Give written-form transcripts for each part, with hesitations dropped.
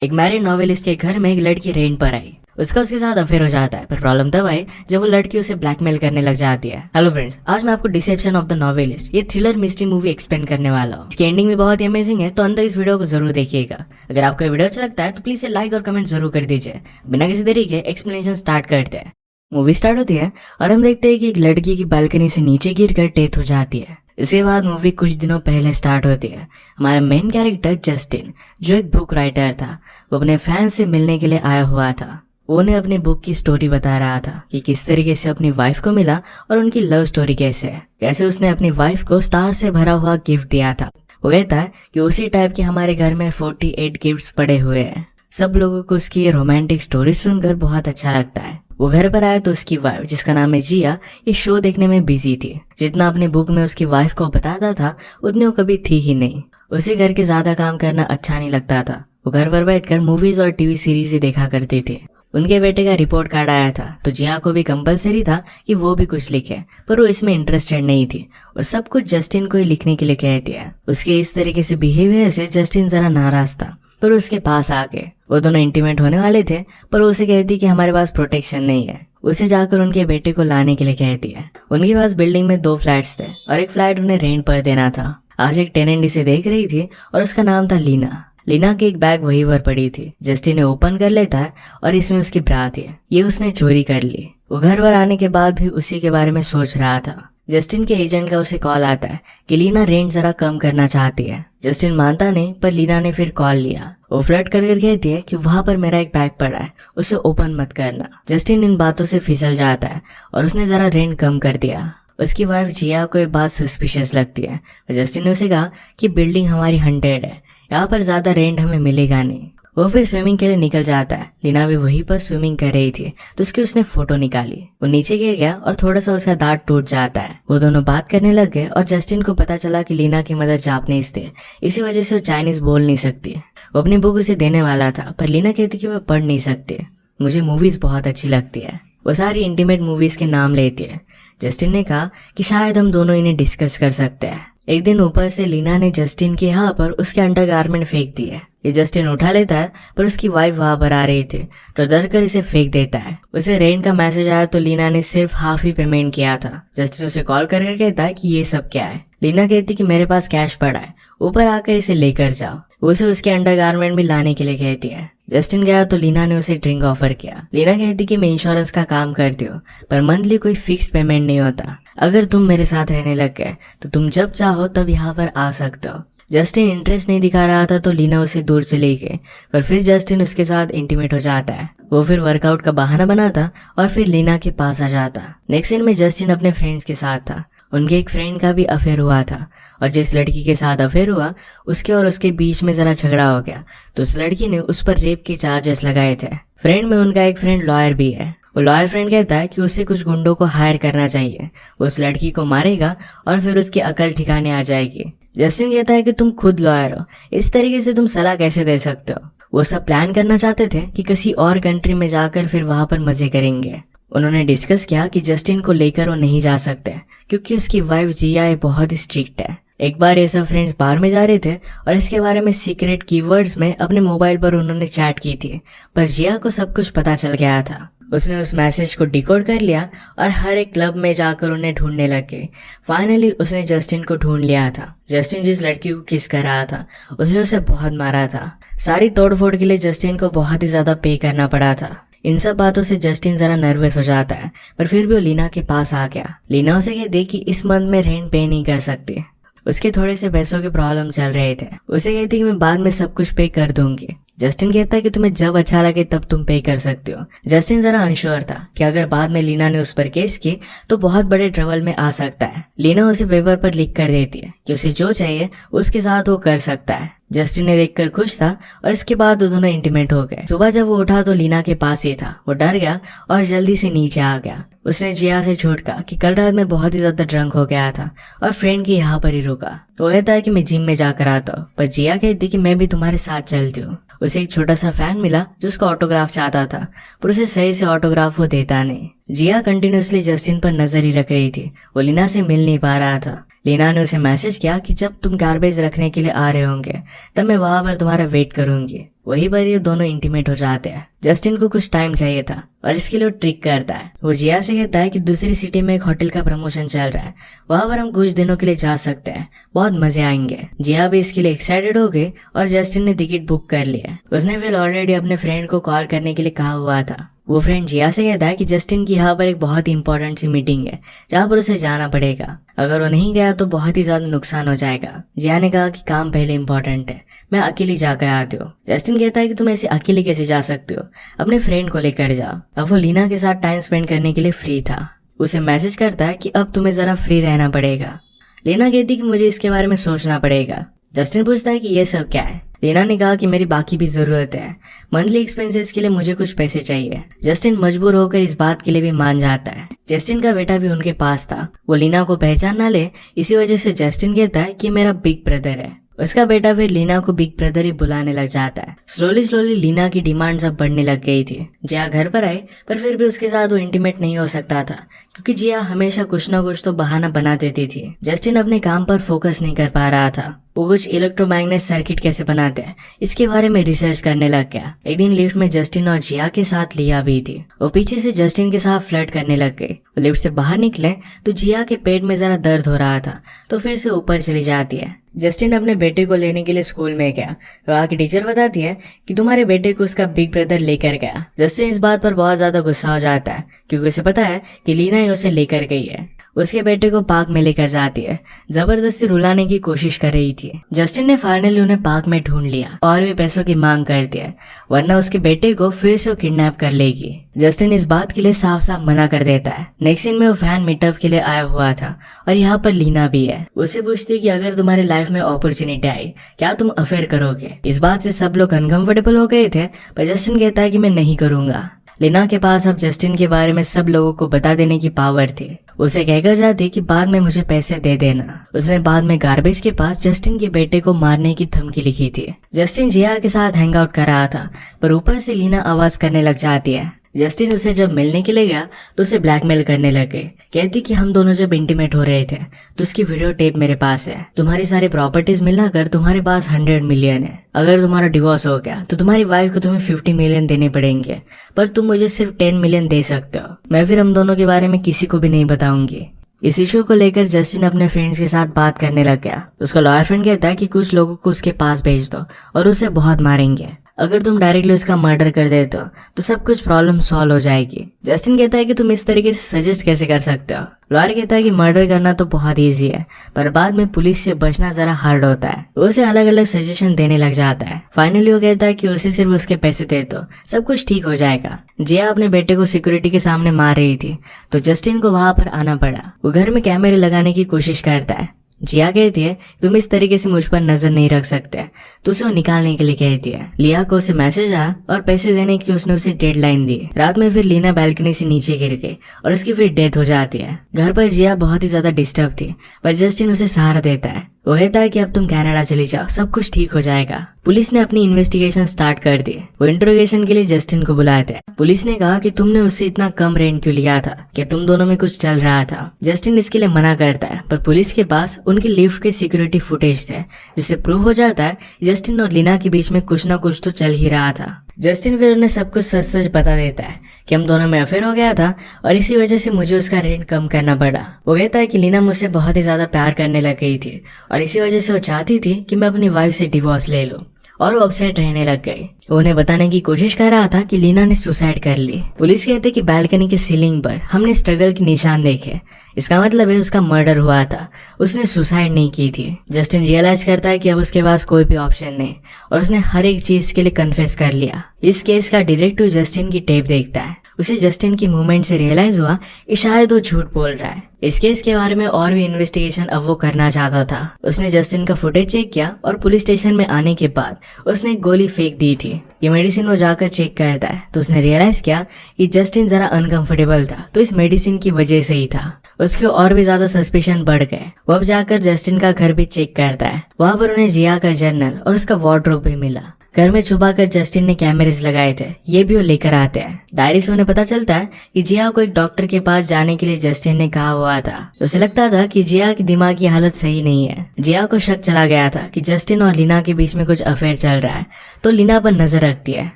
एक married novelist के घर में एक लड़की रेंट पर आई। उसका उसके साथ अफेयर हो जाता है, पर प्रॉब्लम तब आई जब वो लड़की उसे ब्लैकमेल करने लग जाती है। हेलो फ्रेंड्स, आज मैं आपको डिसेप्शन ऑफ द नॉवेलिस्ट ये थ्रिलर मिस्ट्री मूवी एक्सप्लेन करने वाला हूँ। इसकी एंडिंग भी बहुत ही अमेजिंग है, तो अंदर इस वीडियो को जरूर देखिएगा। अगर आपको ये वीडियो अच्छा लगता है तो प्लीज लाइक और कमेंट जरूर कर दीजिए। बिना किसी देरी के एक्सप्लेनेशन स्टार्ट करते हैं। मूवी स्टार्ट होती है और हम देखते हैं कि एक लड़की की बालकनी से नीचे गिरकर डेथ हो जाती है। इसके बाद मूवी कुछ दिनों पहले स्टार्ट होती है। हमारा मेन कैरेक्टर जस्टिन, जो एक बुक राइटर था, वो अपने फैन से मिलने के लिए आया हुआ था। वो उन्हें अपनी बुक की स्टोरी बता रहा था कि किस तरीके से अपनी वाइफ को मिला और उनकी लव स्टोरी कैसे है, कैसे उसने अपनी वाइफ को स्टार से भरा हुआ गिफ्ट दिया था। वो कहता है कि उसी टाइप के हमारे घर में 48 गिफ्ट्स पड़े हुए हैं। सब लोगों को उसकी ये रोमांटिक स्टोरी सुनकर बहुत अच्छा लगता है। वो घर पर आया तो उसकी वाइफ, जिसका नाम है जिया, ये शो देखने में बिजी थी। जितना अपनी बुक में उसकी वाइफ को बताता था उतनी वो कभी थी ही नहीं। उसे घर के ज्यादा काम करना अच्छा नहीं लगता था। वो घर पर बैठकर मूवीज और टीवी सीरीज ही देखा करती थी। उनके बेटे का रिपोर्ट कार्ड आया था तो जिया को भी कंपलसरी था कि वो भी कुछ लिखे, पर वो इसमें इंटरेस्टेड नहीं थी। वो सब कुछ जस्टिन को ही लिखने के लिए कहती है। उसके इस तरीके से बिहेवियर से जस्टिन जरा नाराज था, पर उसके पास आके वो दोनों इंटीमेट होने वाले थे, पर उसे कहती कि हमारे पास प्रोटेक्शन नहीं है। उसे जाकर उनके बेटे को लाने के लिए कहती है। उनके पास बिल्डिंग में 2 फ्लैट्स थे और एक फ्लैट उन्हें रेंट पर देना था। आज एक टेनेंट इसे देख रही थी और उसका नाम था लीना। लीना की एक बैग वहीं पर पड़ी थी। जस्टिन ने ओपन कर लेता है और इसमें उसकी ब्रा थी। ये उसने चोरी कर ली। वो घर पर आने के बाद भी उसी के बारे में सोच रहा था। जस्टिन के एजेंट का उसे कॉल आता है कि लीना रेंट जरा कम करना चाहती है। जस्टिन मानता नहीं, पर लीना ने फिर कॉल लिया। वो फ्लर्ट कर कहती है कि वहां पर मेरा एक बैग पड़ा है, उसे ओपन मत करना। जस्टिन इन बातों से फिसल जाता है और उसने जरा रेंट कम कर दिया। उसकी वाइफ जिया को एक बात सस्पिशियस लगती है। जस्टिन ने उसे कहा कि बिल्डिंग हमारी हंटेड है, यहाँ पर ज्यादा रेंट हमें मिलेगा नहीं। वो फिर स्विमिंग के लिए निकल जाता है। लीना भी वहीं पर स्विमिंग कर रही थी तो उसने फोटो निकाली। वो नीचे गिर गया और थोड़ा सा उसका दांत टूट जाता है। वो दोनों बात करने लग गए और जस्टिन को पता चला कि लीना की मदर जापानीज थे, इसी वजह से वो चाइनीज बोल नहीं सकती। वो अपनी बुक उसे देने वाला था, पर लीना कहती कि मैं पढ़ नहीं सकती, मुझे मूवीज बहुत अच्छी लगती है। वो सारी इंटीमेट मूवीज के नाम लेती है। जस्टिन ने कहा कि शायद हम दोनों इन्हें डिस्कस कर सकते हैं। एक दिन ऊपर से लीना ने जस्टिन के यहाँ पर उसके अंडरगारमेंट फेंक दिए। ये जस्टिन उठा लेता है, पर उसकी वाइफ वहां पर आ रही थी तो डर कर इसे फेंक देता है। उसे रेंट का मैसेज आया तो लीना ने सिर्फ हाफ ही पेमेंट किया था। जस्टिन उसे कॉल करके कहता है कि ये सब क्या है। लीना कहती कि मेरे पास कैश पड़ा है, ऊपर आकर इसे लेकर जाओ। उसे उसके अंडरगारमेंट भी लाने के लिए कहती है। जस्टिन गया तो लीना ने उसे ड्रिंक ऑफर किया। लीना कहती कि मैं इंश्योरेंस का काम करती हूँ, पर मंथली कोई फिक्स पेमेंट नहीं होता। अगर तुम मेरे साथ रहने लग गए तो तुम जब चाहो तब यहाँ पर आ सकते हो। जस्टिन इंटरेस्ट नहीं दिखा रहा था तो लीना उसे दूर चली गई, पर फिर जस्टिन उसके साथ इंटीमेट हो जाता है। वो फिर वर्कआउट का बहाना बनाता और फिर लीना के पास आ जाता। नेक्स्ट सीन में जस्टिन अपने फ्रेंड्स के साथ था। उनके एक फ्रेंड का भी अफेयर हुआ था और जिस लड़की के साथ अफेयर हुआ उसके और उसके बीच में जरा झगड़ा हो गया तो उस लड़की ने उस पर रेप के चार्जेस लगाए थे। फ्रेंड में उनका एक फ्रेंड लॉयर भी है। वो लॉयर फ्रेंड कहता है कि उसे कुछ गुंडों को हायर करना चाहिए, वो उस लड़की को मारेगा और फिर उसकी अकल ठिकाने आ जाएगी। जस्टिन कहता है कि तुम खुद लॉयर हो, इस तरीके से तुम सलाह कैसे दे सकते हो। वो सब प्लान करना चाहते थे कि किसी और कंट्री में जाकर फिर वहां पर मजे करेंगे। उन्होंने डिस्कस किया कि जस्टिन को लेकर वो नहीं जा सकते क्योंकि उसकी वाइफ जिया बहुत स्ट्रिक्ट है। एक बार ये सब फ्रेंड्स बार में जा रहे थे और इसके बारे में सीक्रेट कीवर्ड्स में अपने मोबाइल पर उन्होंने चैट की थी, पर जिया को सब कुछ पता चल गया था। उसने उस मैसेज को डिकोड कर लिया और हर एक क्लब में जाकर उन्हें ढूंढने लगे। फाइनली उसने जस्टिन को ढूंढ लिया था। जस्टिन जिस लड़की को किस कर रहा था उसने उसे बहुत मारा था। सारी तोड़फोड़ के लिए जस्टिन को बहुत ही ज्यादा पे करना पड़ा था। इन सब बातों से जस्टिन जरा नर्वस हो जाता है, पर फिर भी वो लीना के पास आ गया। लीना उसे कहती कि इस मंथ में रेंट पे नहीं कर सकती। उसके थोड़े से पैसों के प्रॉब्लम चल रहे थे। उसे कहती कि मैं बाद में सब कुछ पे कर दूंगी। जस्टिन कहता है कि तुम्हें जब अच्छा लगे तब तुम पे कर सकते हो। जस्टिन जरा अनश्योर था कि अगर बाद में लीना ने उस पर केस की तो बहुत बड़े ट्रबल में आ सकता है। लीना उसे पेपर पर लिख कर देती है कि उसे जो चाहिए उसके साथ वो कर सकता है। जस्टिन ने देखकर खुश था और इसके बाद वो दोनों इंटीमेट हो गए। सुबह जब वो उठा तो लीना के पास ही था। वो डर गया और जल्दी से नीचे आ गया। उसने जिया से झूठ कहा कि कल रात में बहुत ही ज्यादा ड्रंक हो गया था और फ्रेंड के यहाँ पर ही रुका। वो कहता है कि मैं जिम में जाकर आता हूँ, पर जिया कहती कि मैं भी तुम्हारे साथ चलती हूँ। उसे एक छोटा सा फैन मिला जो उसका ऑटोग्राफ चाहता था, पर उसे सही से ऑटोग्राफ वो देता नहीं। जिया कंटिन्यूअसली जस्टिन पर नजर ही रख रही थी। वो लीना से मिल नहीं पा रहा था। लीना ने उसे मैसेज किया कि जब तुम गार्बेज रखने के लिए आ रहे होंगे तब मैं वहां पर तुम्हारा वेट करूंगी। वही पर ये दोनों इंटीमेट हो जाते हैं। जस्टिन को कुछ टाइम चाहिए था और इसके लिए वो ट्रिक करता है। वो जिया से कहता है कि दूसरी सिटी में एक होटल का प्रमोशन चल रहा है, वहां पर हम कुछ दिनों के लिए जा सकते हैं, बहुत मजे आएंगे। जिया भी इसके लिए एक्साइटेड हो गई और जस्टिन ने टिकट बुक कर लिया। उसने फिर ऑलरेडी अपने फ्रेंड को कॉल करने के लिए कहा हुआ था। वो फ्रेंड जिया से कहता है कि जस्टिन की यहाँ पर एक बहुत ही इंपॉर्टेंट सी मीटिंग है जहाँ पर उसे जाना पड़ेगा, अगर वो नहीं गया तो बहुत ही ज्यादा नुकसान हो जाएगा। जिया ने कहा कि काम पहले इंपॉर्टेंट है, मैं अकेली जाकर आती हूँ। जस्टिन कहता है कि तुम ऐसे अकेले कैसे जा सकते हो, अपने फ्रेंड को लेकर जाओ। अब वो लीना के साथ टाइम स्पेंड करने के लिए फ्री था। उसे मैसेज करता है कि अब तुम्हें जरा फ्री रहना पड़ेगा। लीना कहती कि मुझे इसके बारे में सोचना पड़ेगा। जस्टिन पूछता है कि ये सब क्या है। लीना ने कहा कि मेरी बाकी भी जरूरत है, मंथली एक्सपेंसेस के लिए मुझे कुछ पैसे चाहिए। जस्टिन मजबूर होकर इस बात के लिए भी मान जाता है। जस्टिन का बेटा भी उनके पास था, वो लीना को पहचान ना ले इसी वजह से जस्टिन कहता है कि मेरा बिग ब्रदर है। उसका बेटा फिर लीना को बिग ब्रदर ही बुलाने लग जाता है। स्लोली लीना की डिमांड्स अब बढ़ने लग गई थी। जिया घर पर आई पर फिर भी उसके साथ वो इंटीमेट नहीं हो सकता था क्योंकि जिया हमेशा कुछ ना कुछ तो बहाना बना देती थी। जस्टिन अपने काम पर फोकस नहीं कर पा रहा था। वो कुछ इलेक्ट्रोमैग्नेट सर्किट कैसे बनाते हैं इसके बारे में रिसर्च करने लग गया। एक दिन लिफ्ट में जस्टिन और जिया के साथ लिया भी थी। वो पीछे से जस्टिन के साथ फ्लर्ट करने लग गई। लिफ्ट से बाहर निकले तो जिया के पेट में जरा दर्द हो रहा था तो फिर से ऊपर चली जाती है। जस्टिन अपने बेटे को लेने के लिए स्कूल में गया। वहाँ की टीचर बताती है कि तुम्हारे बेटे को उसका बिग ब्रदर लेकर गया। जस्टिन इस बात पर बहुत ज्यादा गुस्सा हो जाता है क्योंकि उसे पता है कि लीना ही उसे लेकर गई है। उसके बेटे को पार्क में लेकर जाती है, जबरदस्ती रुलाने की कोशिश कर रही थी। जस्टिन ने फाइनली उन्हें पार्क में ढूंढ लिया और भी पैसों की मांग करती है, वरना उसके बेटे को फिर से किडनैप कर लेगी। जस्टिन इस बात के लिए साफ साफ मना कर देता है। नेक्स्ट सीन में वो फैन मीटअप के लिए आया हुआ था और यहाँ पर लीना भी है। उससे पूछती है कि अगर तुम्हारे लाइफ में अपॉर्चुनिटी आई क्या तुम अफेयर करोगे। इस बात से सब लोग अनकंफर्टेबल हो गए थे पर जस्टिन कहता है कि मैं नहीं करूंगा। लीना के पास अब जस्टिन के बारे में सब लोगों को बता देने की पावर थी। उसे कहकर जाती कि बाद में मुझे पैसे दे देना। उसने बाद में गार्बेज के पास जस्टिन के बेटे को मारने की धमकी लिखी थी। जस्टिन जिया के साथ हैंग आउट कर रहा था पर ऊपर से लीना आवाज करने लग जाती है। जस्टिन उसे जब मिलने के लिए गया तो उसे ब्लैकमेल करने लग गई। कहती कि हम दोनों जब इंटीमेट हो रहे थे तो उसकी वीडियो टेप मेरे पास है, तुम्हारी सारी प्रॉपर्टीज मिलाकर तुम्हारे पास 100 मिलियन है। अगर तुम्हारा डिवोर्स हो गया तो तुम्हारी वाइफ को तुम्हें 50 मिलियन देने पड़ेंगे पर तुम मुझे सिर्फ 10 मिलियन दे सकते हो। मैं फिर हम दोनों के बारे में किसी को भी नहीं बताऊंगी। इस इशू को लेकर जस्टिन अपने फ्रेंड्स के साथ बात करने लग गया। उसका लॉयर फ्रेंड कहता है कि कुछ लोगों को उसके पास भेज दो और उसे बहुत मारेंगे। अगर तुम डायरेक्टली उसका मर्डर कर देते हो तो सब कुछ प्रॉब्लम सॉल्व हो जाएगी। जस्टिन कहता है कि तुम इस तरीके से सजेस्ट कैसे कर सकते हो। लॉयर कहता है कि मर्डर करना तो बहुत इजी है पर बाद में पुलिस से बचना जरा हार्ड होता है। वो उसे अलग अलग सजेशन देने लग जाता है। फाइनली वो कहता है कि उसे सिर्फ उसके पैसे दे दो, सब कुछ ठीक हो जाएगा। जिया अपने बेटे को सिक्योरिटी के सामने मार रही थी तो जस्टिन को वहां पर आना पड़ा। वो घर में कैमरे लगाने की कोशिश करता है। जिया कहती है तुम इस तरीके से मुझ पर नजर नहीं रख सकते तो उसे निकालने के लिए कहती है। लिया को उसे मैसेज आया और पैसे देने की उसने उसे डेडलाइन दी। रात में फिर लीना बैल्कनी से नीचे गिर गई और उसकी फिर डेथ हो जाती है। घर पर जिया बहुत ही ज्यादा डिस्टर्ब थी पर जस्टिन उसे सहारा देता है। वो कहता है कि अब तुम कनाडा चली जाओ, सब कुछ ठीक हो जाएगा। पुलिस ने अपनी इन्वेस्टिगेशन स्टार्ट कर दी। वो इंट्रोगेशन के लिए जस्टिन को बुलाए थे। पुलिस ने कहा कि तुमने उससे इतना कम रेंट क्यों लिया था, कि तुम दोनों में कुछ चल रहा था। जस्टिन इसके लिए मना करता है पर पुलिस के पास उनकी लिफ्ट के सिक्योरिटी फुटेज थे जिससे प्रूव हो जाता है जस्टिन और लीना के बीच में कुछ ना कुछ तो चल ही रहा था। जस्टिन फिर उन्हें सब कुछ सच सच बता देता है कि हम दोनों में अफेयर हो गया था और इसी वजह से मुझे उसका रेंट कम करना पड़ा। वो कहता है कि लीना मुझसे बहुत ही ज्यादा प्यार करने लग गई थी और इसी वजह से वो चाहती थी कि मैं अपनी वाइफ से डिवोर्स ले लूं और वो अपसेट रहने लग गई। वो उन्हें बताने की कोशिश कर रहा था कि लीना ने सुसाइड कर ली। पुलिस कहते कि बैल्कनी के सीलिंग पर हमने स्ट्रगल के निशान देखे, इसका मतलब है उसका मर्डर हुआ था, उसने सुसाइड नहीं की थी। जस्टिन रियलाइज करता है कि अब उसके पास कोई भी ऑप्शन नहीं और उसने हर एक चीज के लिए कन्फेस कर लिया। इस केस का डिटेक्टिव जस्टिन की टेप देखता है। उसे जस्टिन की मूवमेंट से रियलाइज हुआ कि शायद वो झूठ बोल रहा है। इस केस के बारे में और भी इन्वेस्टिगेशन अब वो करना चाहता था। उसने जस्टिन का फुटेज चेक किया और पुलिस स्टेशन में आने के बाद उसने एक गोली फेंक दी थी। ये मेडिसिन वो जाकर चेक करता है तो उसने रियलाइज किया कि जस्टिन जरा अनकंफर्टेबल था तो इस मेडिसिन की वजह से ही था। उसके और भी ज्यादा सस्पिशन बढ़ गए। वो अब जाकर जस्टिन का घर भी चेक करता है। वहाँ पर उन्हें जिया का जर्नल और उसका वार्डरोब भी मिला। घर में छुपा कर जस्टिन ने कैमरेज लगाए थे, ये भी वो लेकर आते हैं। डायरी से उन्हें पता चलता है कि जिया को एक डॉक्टर के पास जाने के लिए जस्टिन ने कहा हुआ था। उसे लगता था कि जिया की दिमाग की हालत सही नहीं है। जिया को शक चला गया था कि जस्टिन और लीना के बीच में कुछ अफेयर चल रहा है, तो लीना पर नजर रखती है।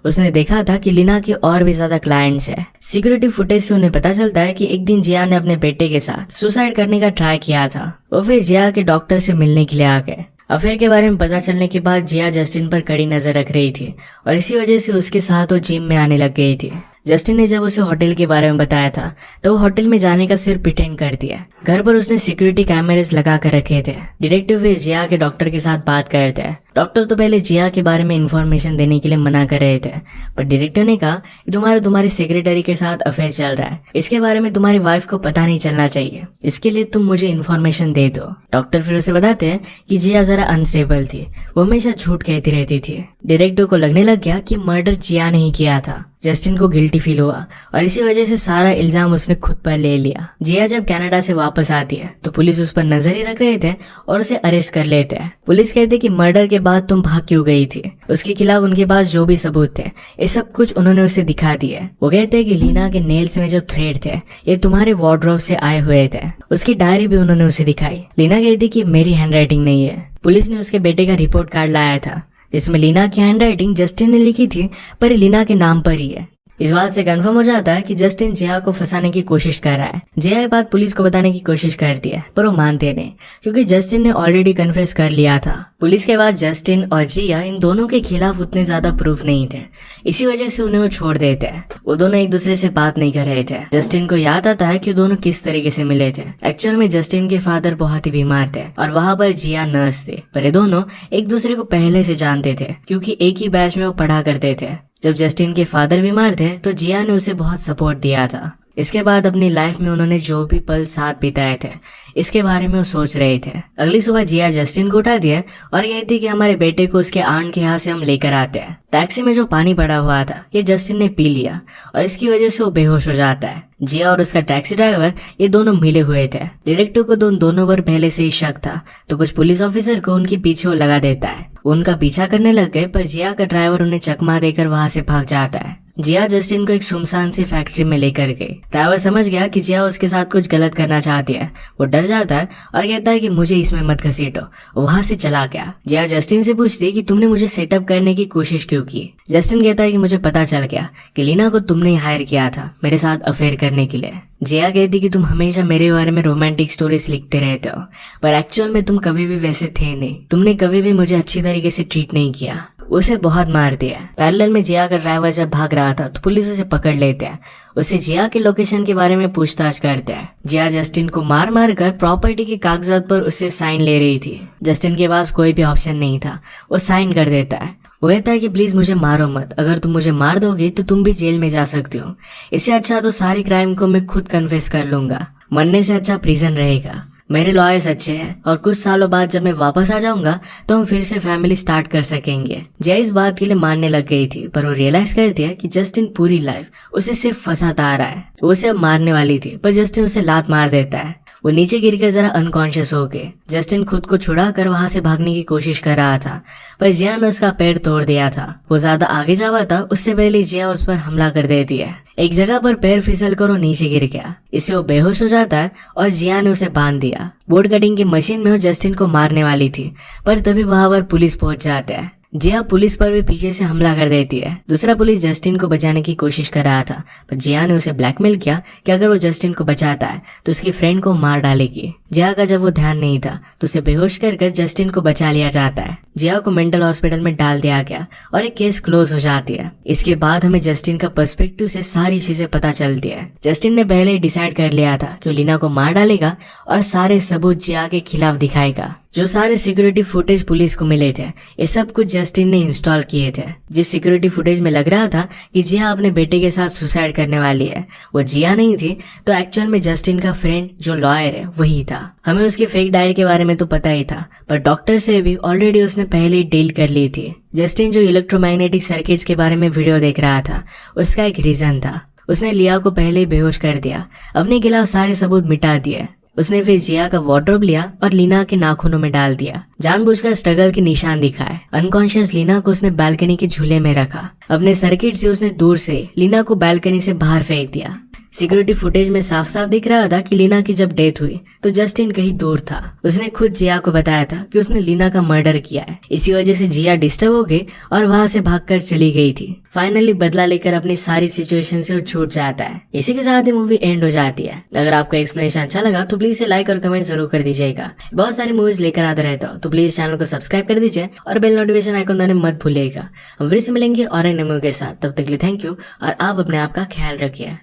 उसने देखा था कि लीना के और भी ज्यादा क्लाइंट्स है। सिक्योरिटी फुटेज से उन्हें पता चलता है कि एक दिन जिया ने अपने बेटे के साथ सुसाइड करने का ट्राई किया था। वो फिर जिया के डॉक्टर से मिलने के लिए आ गए। अफेयर के बारे में पता चलने के बाद जिया जस्टिन पर कड़ी नजर रख रही थी और इसी वजह से उसके साथ वो जिम में आने लग गई थी। जस्टिन ने जब उसे होटल के बारे में बताया था तो वो होटल में जाने का सिर्फ प्रिटेंड कर दिया। घर पर उसने सिक्योरिटी कैमरेज लगा कर रखे थे। डिटेक्टिव वे जिया के डॉक्टर के साथ बात कर रहे थे। डॉक्टर तो पहले जिया के बारे में इंफॉर्मेशन देने के लिए मना कर रहे थे, पर डिटेक्टिव ने कहा कि तुम्हारी सेक्रेटरी के साथ अफेयर चल रहा है, इसके बारे में तुम्हारी वाइफ को पता नहीं चलना चाहिए, इसके लिए तुम मुझे इन्फॉर्मेशन दे दो। डॉक्टर फिर उसे बताते हैं कि जिया जरा अनस्टेबल थी, वो हमेशा झूठ कहती रहती थी। डिटेक्टिव को लगने लग गया कि मर्डर जिया ने ही किया था। जस्टिन को गिल्टी फील हुआ और इसी वजह से सारा इल्जाम उसने खुद पर ले लिया। जिया जब कनाडा से वापस आती है तो पुलिस उस पर नजर ही रख रहे थे और उसे अरेस्ट कर लेते हैं। पुलिस कहते कि मर्डर के बाद तुम भाग क्यों गई थी। उसके खिलाफ उनके पास जो भी सबूत थे ये सब कुछ उन्होंने उसे दिखा दिए। वो कहते हैं कि लीना के नेल्स में जो थ्रेड थे ये तुम्हारे वार्डरोब से आए हुए थे। उसकी डायरी भी उन्होंने उसे दिखाई। लीना कहती कि मेरी हैंडराइटिंग नहीं है। पुलिस ने उसके बेटे का रिपोर्ट कार्ड लाया था जिसमें लीना की हैंडराइटिंग जस्टिन ने लिखी थी, पर लीना के नाम पर ही है। इस बात से कंफर्म हो जाता है कि जस्टिन जिया को फंसाने की कोशिश कर रहा है। जिया ये बात पुलिस को बताने की कोशिश करती है, पर वो मानते नहीं क्योंकि जस्टिन ने ऑलरेडी कन्फेस कर लिया था। पुलिस के बाद जस्टिन और जिया इन दोनों के खिलाफ उतने ज्यादा प्रूफ नहीं थे, इसी वजह से उन्हें वो छोड़ देते हैं। वो दोनों एक दूसरे से बात नहीं कर रहे थे। जस्टिन को याद आता है कि दोनों किस तरीके से मिले थे। एक्चुअल में जस्टिन के फादर बहुत ही बीमार थे और वहाँ पर जिया नर्स थे, पर ये दोनों एक दूसरे को पहले से जानते थे क्योंकि एक ही बैच में वो पढ़ा करते थे। जब जस्टिन के फादर बीमार थे तो जिया ने उसे बहुत सपोर्ट दिया था। इसके बाद अपनी लाइफ में उन्होंने जो भी पल साथ बिताए थे इसके बारे में वो सोच रहे थे। अगली सुबह जिया जस्टिन को उठा दिया और कहती कि हमारे बेटे को उसके आंट के यहाँ से हम लेकर आते हैं। टैक्सी में जो पानी पड़ा हुआ था ये जस्टिन ने पी लिया और इसकी वजह से वो बेहोश हो जाता है। जिया और उसका टैक्सी ड्राइवर ये दोनों मिले हुए थे। डिटेक्टिव को दोनों पर पहले से ही शक था तो कुछ पुलिस ऑफिसर को उनके पीछे वो लगा देता है। उनका पीछा करने लग गए, पर जिया का ड्राइवर उन्हें चकमा देकर वहां से भाग जाता है। जिया जस्टिन को एक सुनसान सी फैक्ट्री में लेकर गई। ड्राइवर समझ गया कि जिया उसके साथ कुछ गलत करना चाहती है। वो डर जाता है और कहता है कि मुझे इसमें मत घसीटो। वहां से चला गया। जिया जस्टिन से पूछती है कि तुमने मुझे सेटअप करने की कोशिश क्यों की। जस्टिन कहता है कि मुझे पता चल गया कि लीना को तुमने हायर किया था मेरे साथ अफेयर करने के लिए। जिया कहती कि तुम हमेशा मेरे बारे में रोमांटिक स्टोरीज लिखते रहते हो, पर एक्चुअल में तुम कभी भी वैसे थे नहीं। तुमने कभी भी मुझे अच्छी तरीके से ट्रीट नहीं किया। उसे बहुत मार दिया। पैरेलल में जिया का ड्राइवर जब भाग रहा था तो पुलिस उसे पकड़ लेते हैं। उसे जिया के लोकेशन के बारे में पूछताछ करते हैं। जिया जस्टिन को मार मार कर प्रॉपर्टी के कागजात पर उससे साइन ले रही थी। जस्टिन के पास कोई भी ऑप्शन नहीं था, वो साइन कर देता है। वो कहता है कि प्लीज मुझे मारो मत, अगर तुम मुझे मार दोगे तो तुम भी जेल में जा सकती हो। इससे अच्छा तो सारी क्राइम को मैं खुद कन्फेस कर लूंगा, मरने से अच्छा प्रिजन रहेगा। मेरे लॉयर्स अच्छे हैं और कुछ सालों बाद जब मैं वापस आ जाऊंगा तो हम फिर से फैमिली स्टार्ट कर सकेंगे। जिया इस बात के लिए मानने लग गई थी, पर वो रियलाइज करती है कि जस्टिन पूरी लाइफ उसे सिर्फ फंसाता आ रहा है। वो उसे अब मारने वाली थी, पर जस्टिन उसे लात मार देता है। वो नीचे गिरकर जरा अनकॉन्शियस हो गए। जस्टिन खुद को छुड़ा कर वहां से भागने की कोशिश कर रहा था, पर जिया ने उसका पैर तोड़ दिया था। वो ज्यादा आगे जा पाता उससे पहले जिया उस पर हमला कर देती है। एक जगह पर पैर फिसल कर वो नीचे गिर गया। इससे वो बेहोश हो जाता है और जिया ने उसे बांध दिया। बोर्ड कटिंग की मशीन में वो जस्टिन को मारने वाली थी, पर तभी वहां पर पुलिस पहुंच जाता है। जिया पुलिस पर भी पीछे से हमला कर देती है। दूसरा पुलिस जस्टिन को बचाने की कोशिश कर रहा था, पर जिया ने उसे ब्लैकमेल किया कि अगर वो जस्टिन को बचाता है तो उसकी फ्रेंड को मार डालेगी। जिया का जब वो ध्यान नहीं था तो उसे बेहोश कर जस्टिन को बचा लिया जाता है। जिया को मेंटल हॉस्पिटल में डाल दिया गया और एक केस क्लोज हो जाती है। इसके बाद हमें जस्टिन का पर्सपेक्टिव से सारी चीजें पता चलती है। जस्टिन ने पहले ही डिसाइड कर लिया था कि लीना को मार डालेगा और सारे सबूत जिया के खिलाफ दिखाएगा। जो सारे सिक्योरिटी फुटेज पुलिस को मिले थे ये सब कुछ जस्टिन ने इंस्टॉल किए थे। जिस सिक्योरिटी फुटेज में लग रहा था कि जिया अपने बेटे के साथ सुसाइड करने वाली है वो जिया नहीं थी, तो एक्चुअल में जस्टिन का फ्रेंड जो लॉयर है वही था। हमें उसके फेक डायरी के बारे में तो पता ही था, पर डॉक्टर से भी ऑलरेडी उसने पहले ही डील कर ली थी। जस्टिन जो इलेक्ट्रोमैग्नेटिक सर्किट्स के बारे में वीडियो देख रहा था उसका एक रीजन था। उसने लिया को पहले ही बेहोश कर दिया, अपने खिलाफ सारे सबूत मिटा दिए। उसने फिर जिया का वार्डरोब लिया और लीना के नाखूनों में डाल दिया। जानबूझकर स्ट्रगल के निशान दिखाए। अनकॉन्शियस लीना को उसने बालकनी के झूले में रखा। अपने सर्किट से उसने दूर से लीना को बालकनी से बाहर फेंक दिया। सिक्योरिटी फुटेज में साफ साफ दिख रहा था कि लीना की जब डेथ हुई तो जस्टिन कहीं दूर था। उसने खुद जिया को बताया था कि उसने लीना का मर्डर किया है। इसी वजह से जिया डिस्टर्ब हो गई और वहां से भागकर चली गई थी। फाइनली बदला लेकर अपनी सारी सिचुएशन से छूट जाता है। इसी के साथ ही मूवी एंड हो जाती है। अगर आपको एक्सप्लेनेशन अच्छा लगा तो प्लीज लाइक और कमेंट जरूर कर दीजिएगा। बहुत सारी मूवीज लेकर आते रहता हो तो प्लीज चैनल को सब्सक्राइब कर दीजिए और बेल नोटिफिकेशन आइकन दबाना मत भूलिएगा। हम फिर से मिलेंगे और एक नए मूवी के साथ। तब तक के लिए थैंक यू और आप अपने आप का ख्याल रखिए।